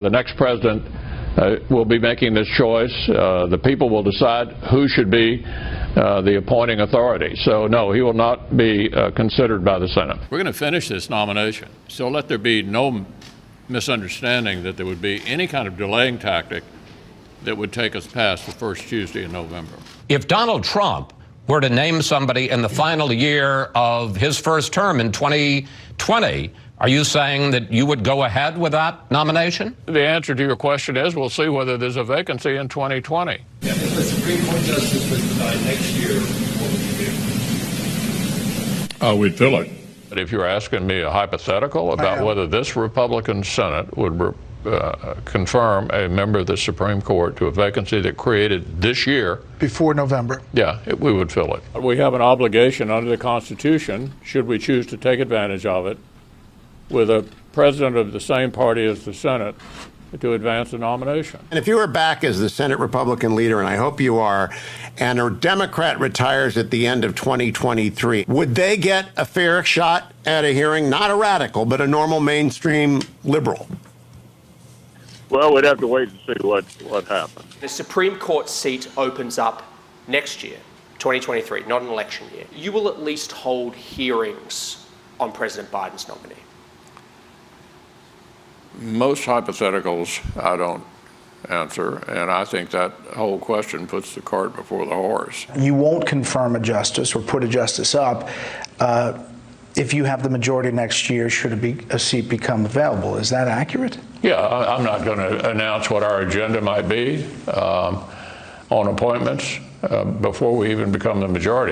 The next president will be making this choice. The people will decide who should be the appointing authority. So, no, he will not be considered by the Senate. We're going to finish this nomination. So let there be no misunderstanding that there would be any kind of delaying tactic that would take us past the first Tuesday in November. If Donald Trump were to name somebody in the final year of his first term in 2020, are you saying that you would go ahead with that nomination? The answer to your question is we'll see whether there's a vacancy in 2020. If the Supreme Court justice was denied next year, what would you do? We'd fill it. But if you're asking me a hypothetical about whether this Republican Senate would confirm a member of the Supreme Court to a vacancy that created this year. Before November. Yeah, we would fill it. We have an obligation under the Constitution, should we choose to take advantage of it, with a president of the same party as the Senate, to advance the nomination. And if you were back as the Senate Republican leader, and I hope you are, and a Democrat retires at the end of 2023, would they get a fair shot at a hearing? Not a radical, but a normal mainstream liberal? Well, we'd have to wait and see what happens. The Supreme Court seat opens up next year, 2023, not an election year. You will at least hold hearings on President Biden's nominee. Most hypotheticals I don't answer, and I think that whole question puts the cart before the horse. You won't confirm a justice or put a justice up if you have the majority next year should a seat become available. Is that accurate? Yeah, I'm not going to announce what our agenda might be on appointments before we even become the majority.